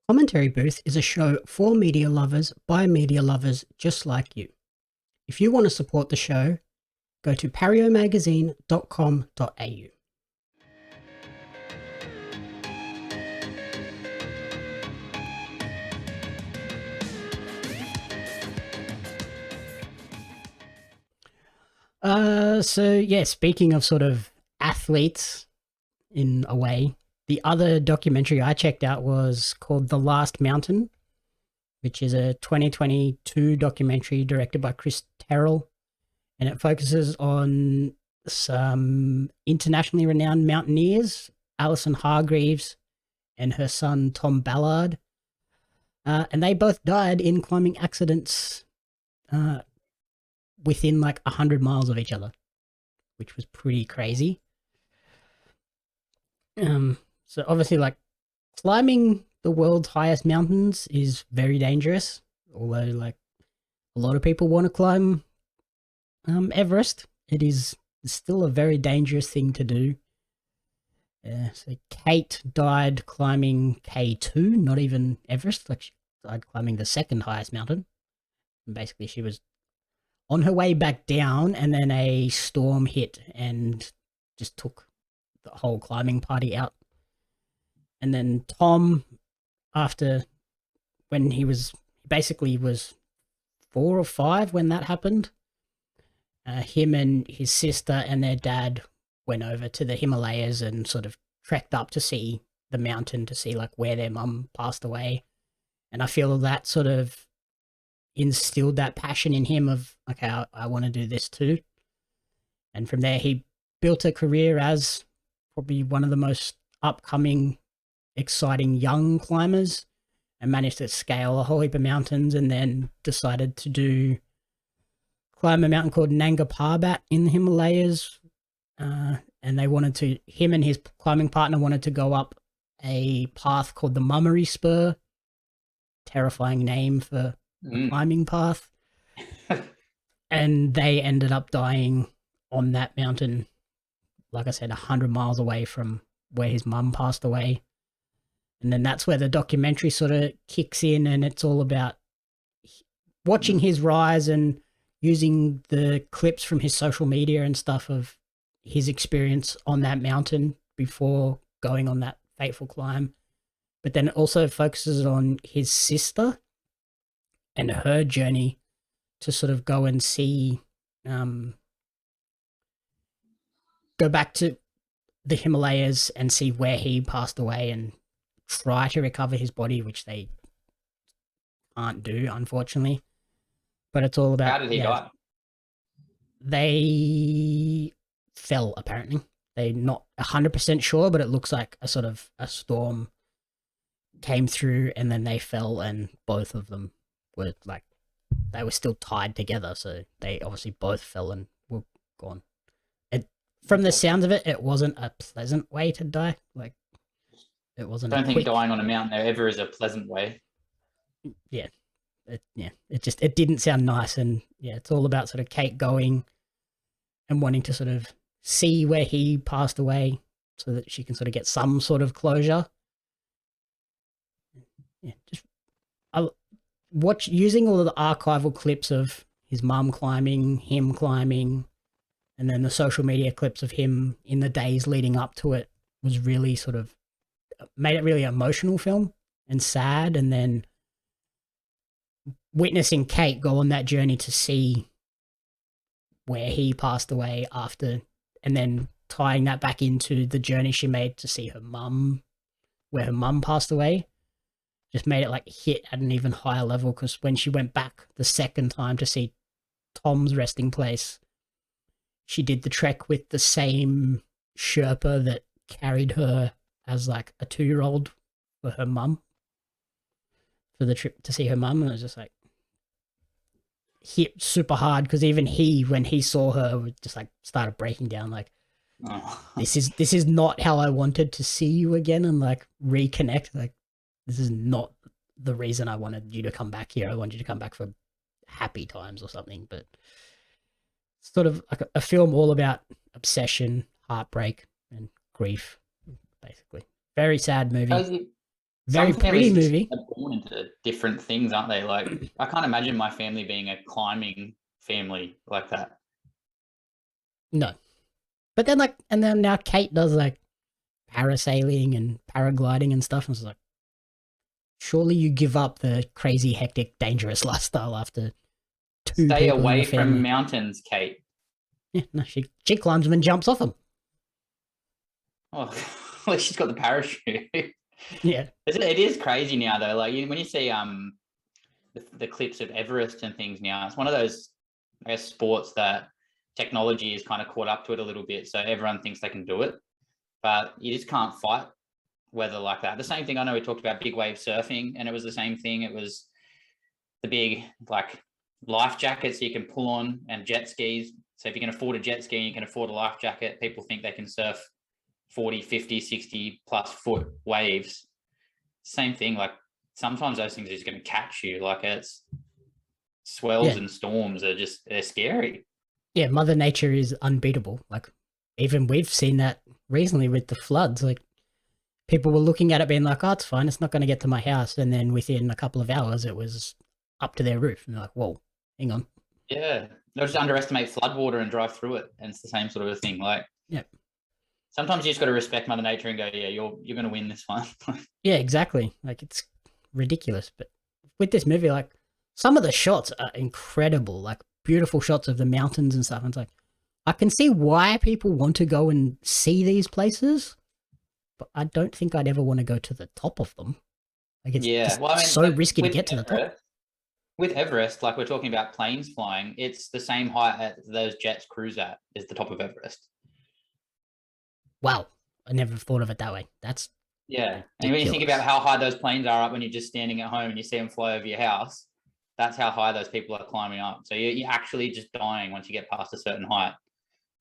Commentary Booth is a show for media lovers by media lovers just like you. If you want to support the show, go to pariomagazine.com.au. Speaking of sort of athletes in a way, the other documentary I checked out was called The Last Mountain, which is a 2022 documentary directed by Chris Terrell, and it focuses on some internationally renowned mountaineers, Alison Hargreaves and her son Tom Ballard, and they both died in climbing accidents uh, within like 100 miles of each other, which was pretty crazy. So obviously, like, climbing the world's highest mountains is very dangerous. Although, like, a lot of people want to climb Everest, it is still a very dangerous thing to do. So Kate died climbing K2, not even Everest. Like, she died climbing the second highest mountain. And basically, she was on her way back down, and then a storm hit and just took the whole climbing party out. And then Tom, after when he basically was 4 or 5 when that happened, him and his sister and their dad went over to the Himalayas and sort of trekked up to see the mountain, to see like where their mum passed away. And I feel that sort of instilled that passion in him of, okay, I want to do this too. And from there, he built a career as probably one of the most upcoming, exciting young climbers, and managed to scale a whole heap of mountains, and then decided to climb a mountain called Nanga Parbat in the Himalayas. And him and his climbing partner wanted to go up a path called the Mummery Spur. Terrifying name for a climbing path. And they ended up dying on that mountain, like I said, 100 miles away from where his mum passed away. And then that's where the documentary sort of kicks in, and it's all about watching his rise and using the clips from his social media and stuff of his experience on that mountain before going on that fateful climb. But then it also focuses on his sister and her journey to sort of go and see, go back to the Himalayas and see where he passed away and try to recover his body, which they can't do, unfortunately. But it's all about, How did he die? They fell, apparently. They're not 100% sure, but it looks like a sort of a storm came through and then they fell, and both of them were like, they were still tied together, so they obviously both fell and were gone. From the sounds of it, it wasn't a pleasant way to die. Like, it wasn't. I don't think dying on a mountain there ever is a pleasant way. Yeah, it didn't sound nice, and yeah, it's all about sort of Kate going and wanting to sort of see where he passed away, so that she can sort of get some sort of closure. Yeah, just I watch using all of the archival clips of his mum climbing, him climbing, and then the social media clips of him in the days leading up to it was really sort of made it really emotional film and sad. And then witnessing Kate go on that journey to see where he passed away after, and then tying that back into the journey she made to see her mum, where her mum passed away, just made it like hit at an even higher level. Because when she went back the second time to see Tom's resting place, she did the trek with the same Sherpa that carried her as like a 2-year-old for her mum, for the trip to see her mum. And it was just like hit super hard, because even he, when he saw her, just like started breaking down, like, this is not how I wanted to see you again and like reconnect. Like, this is not the reason I wanted you to come back here. I wanted you to come back for happy times or something. But sort of like a film all about obsession, heartbreak, and grief, basically. Very sad movie. Very Some pretty families just movie. are born into different things, aren't they? Like, I can't imagine my family being a climbing family like that. No. But then like, and then now Kate does like parasailing and paragliding and stuff. And it's like, surely you give up the crazy, hectic, dangerous lifestyle after two Stay people in away the from family. mountains, Kate. Yeah, no, she climbs them and jumps off them. Oh, at least she's got the parachute. Yeah. It is crazy now, though. Like when you see the clips of Everest and things now, it's one of those, I guess, sports that technology is kind of caught up to it a little bit. So everyone thinks they can do it, but you just can't fight weather like that. The same thing, I know we talked about big wave surfing, and it was the same thing. It was the big like life jackets you can pull on, and jet skis. So if you can afford a jet ski, you can afford a life jacket. People think they can surf 40, 50, 60 plus foot waves. Same thing, like sometimes those things are just going to catch you. Like it's swells Yeah. and storms they're scary. Yeah, Mother Nature is unbeatable. Like, even we've seen that recently with the floods. Like, people were looking at it being like, oh, it's fine, it's not going to get to my house. And then within a couple of hours, it was up to their roof. And they're like, whoa, hang on. Yeah, they'll just underestimate floodwater and drive through it, and it's the same sort of a thing. Like, Yeah. sometimes you just got to respect Mother Nature and go, yeah, you're going to win this one. Yeah, exactly. Like, it's ridiculous. But with this movie, like, some of the shots are incredible. Like, beautiful shots of the mountains and stuff. And it's like, I can see why people want to go and see these places, but I don't think I'd ever want to go to the top of them. Like, it's Yeah, just well, I mean, so risky to get to the top. With Everest, like we're talking about planes flying, it's the same height that those jets cruise at is the top of Everest. Wow. I never thought of it that way. That's Yeah, and when you think about ridiculous. how high those planes are up when you're just standing at home and you see them fly over your house, that's how high those people are climbing up. So you're actually just dying once you get past a certain height.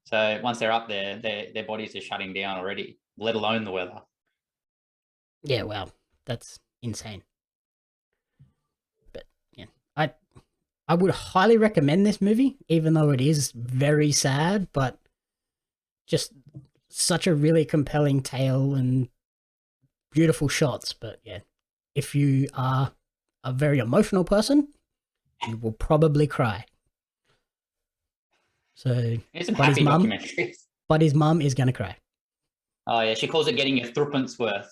So once they're up there, their bodies are shutting down already, let alone the weather. Yeah, wow. That's insane. But yeah, I would highly recommend this movie, even though it is very sad, but just such a really compelling tale and beautiful shots. But yeah, if you are a very emotional person, you will probably cry. So, There's some Buddy's happy mum, documentaries. Buddy's mum is gonna cry. Oh yeah, she calls it getting your threepence worth.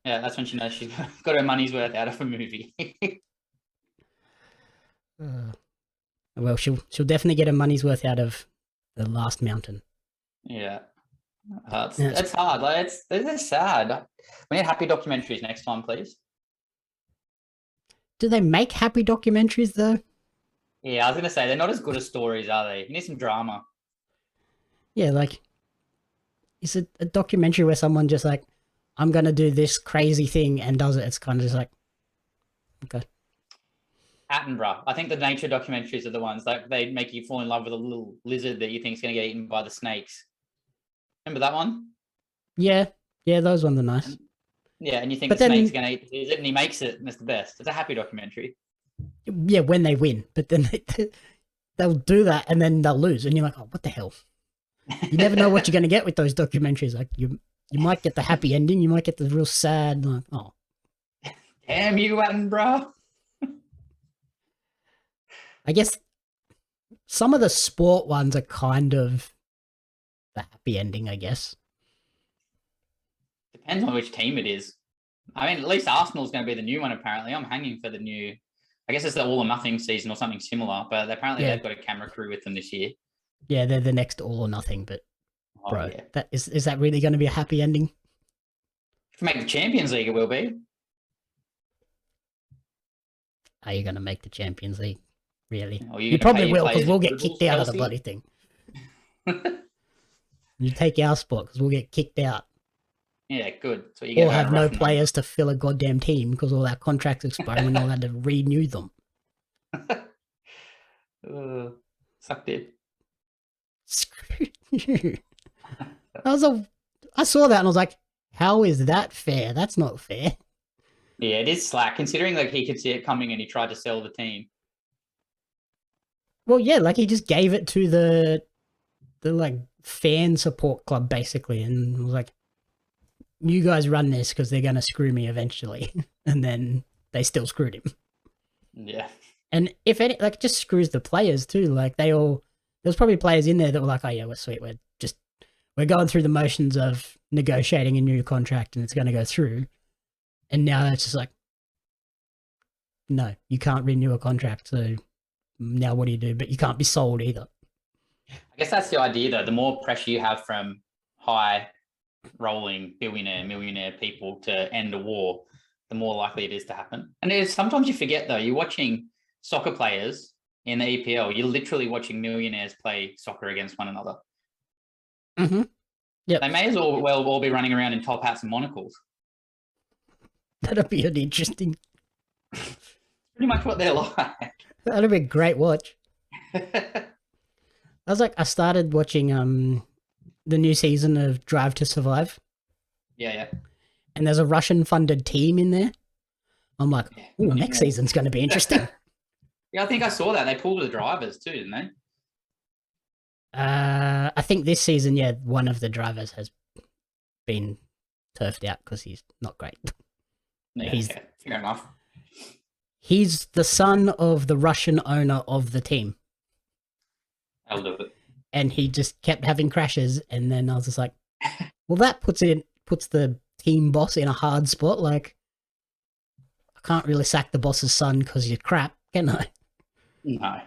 Yeah, that's when she knows she's got her money's worth out of a movie. Well, she'll definitely get her money's worth out of The Last Mountain. Yeah, Yeah, it's hard. Like it's sad. We need happy documentaries next time, please. do they make happy documentaries though? Yeah, I was gonna say they're not as good as stories, are they? You need some drama. Yeah, like, is it a documentary where someone just like, I'm gonna do this crazy thing and does it? It's kind of just like, okay. Attenborough. I think the nature documentaries are the ones like they make you fall in love with a little lizard that you think is gonna get eaten by the snakes. Remember that one? Yeah, yeah, those ones are nice. Yeah, and you think But the snake's then, gonna eat the lizard, and he makes it, and it's the best. It's a happy documentary. yeah, when they win, but then they'll do that and then they'll lose, and you're like, oh, what the hell? You never know what you're gonna get with those documentaries. Like, you might get the happy ending, you might get the real sad, like, oh. Damn you, Attenborough. I guess some of the sport ones are kind of the happy ending, I guess. Depends on which team it is. I mean, at least Arsenal's going to be the new one. Apparently, I'm hanging for the new. I guess it's the All or Nothing season or something similar. But apparently, Yeah, they've got a camera crew with them this year. yeah, they're the next All or Nothing. But Oh bro, yeah. that is that really going to be a happy ending? If you make the Champions League, it will be. Are you going to make the Champions League? Really? Or You going to pay probably your will, because players we'll in get rubles, kicked out of the Chelsea? bloody thing. You take our spot because we'll get kicked out. Yeah, good. So you get Or have no rough night. players to fill a goddamn team because all our contracts expire and we're not allowed to renew them. Sucked it. Screw you. I saw that and I was like, how is that fair? That's not fair. Yeah, it is slack considering like he could see it coming and he tried to sell the team. Well, yeah, like he just gave it to the like fan support club basically and was like, you guys run this because they're going to screw me eventually. And then they still screwed him. Yeah. And if any, like, it just screws the players too. Like, there's probably players in there that were like, oh yeah, we're sweet. We're going through the motions of negotiating a new contract and it's going to go through. And now it's just like, no, you can't renew a contract. So now what do you do? But you can't be sold either. I guess that's the idea, though. The more pressure you have from high rolling billionaire, millionaire people to end a war, the more likely it is to happen. And sometimes you forget, though, you're watching soccer players in the EPL, you're literally watching millionaires play soccer against one another. Mm-hmm. Yep. They may as well all be running around in top hats and monocles. That'd be an interesting. Pretty much what they're like. That'd be a great watch. I started watching the new season of Drive to Survive. Yeah. And there's a Russian-funded team in there. I'm like, ooh, next season's going to be interesting. Yeah, I think I saw that. They pulled the drivers too, didn't they? I think this season, yeah, one of the drivers has been turfed out because he's not great. Yeah, fair enough. He's the son of the Russian owner of the team. I'll do it. And he just kept having crashes, and then I was just like, well, that puts the team boss in a hard spot. Like, I can't really sack the boss's son because you're crap, can I? No.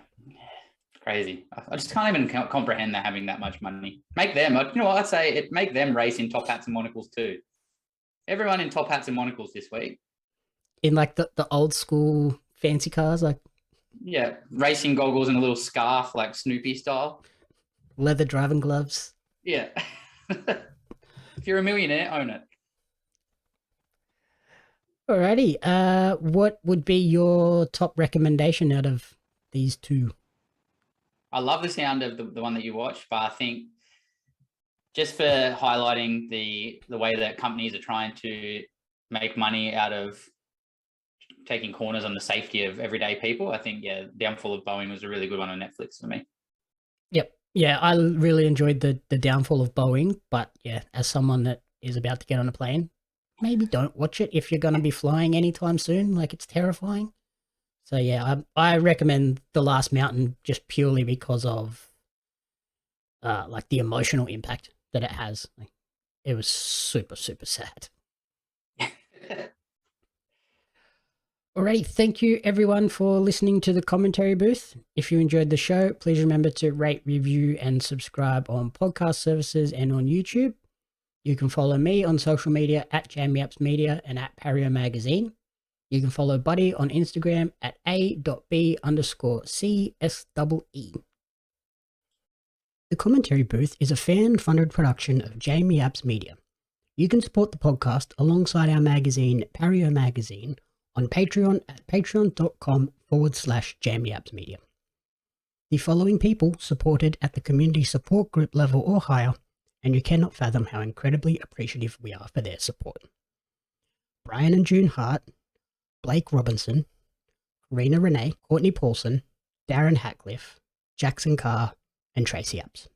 Crazy. I just can't even comprehend they're having that much money. Make them, you know what I'd say? Make them race in top hats and monocles too. Everyone in top hats and monocles this week. In like the old school fancy cars, like. Yeah, racing goggles and a little scarf like Snoopy style. Leather driving gloves. Yeah. If you're a millionaire, own it. Alrighty. What would be your top recommendation out of these two? I love the sound of the one that you watched, but I think just for highlighting the way that companies are trying to make money out of taking corners on the safety of everyday people, I think, Downfall of Boeing was a really good one on Netflix for me. Yep. Yeah, I really enjoyed the Downfall of Boeing, but yeah, as someone that is about to get on a plane, maybe don't watch it if you're going to be flying anytime soon. Like, it's terrifying. So yeah, I recommend The Last Mountain just purely because of like the emotional impact that it has. Like, it was super, super sad. Alrighty, thank you everyone for listening to the commentary booth. If you enjoyed the show, please remember to rate, review, and subscribe on podcast services and on YouTube. You can follow me on social media at JamieAppsMedia and at Pario Magazine. You can follow Buddy on Instagram at a.b_CSEE. The commentary booth is a fan-funded production of Jamie Apps Media. You can support the podcast alongside our magazine, Pario Magazine, on Patreon at patreon.com/JamieAppsMedia. The following people supported at the community support group level or higher, and you cannot fathom how incredibly appreciative we are for their support. Brian and June Hart, Blake Robinson, Rena Renee, Courtney Paulson, Darren Hatcliffe, Jackson Carr, and Tracy Apps.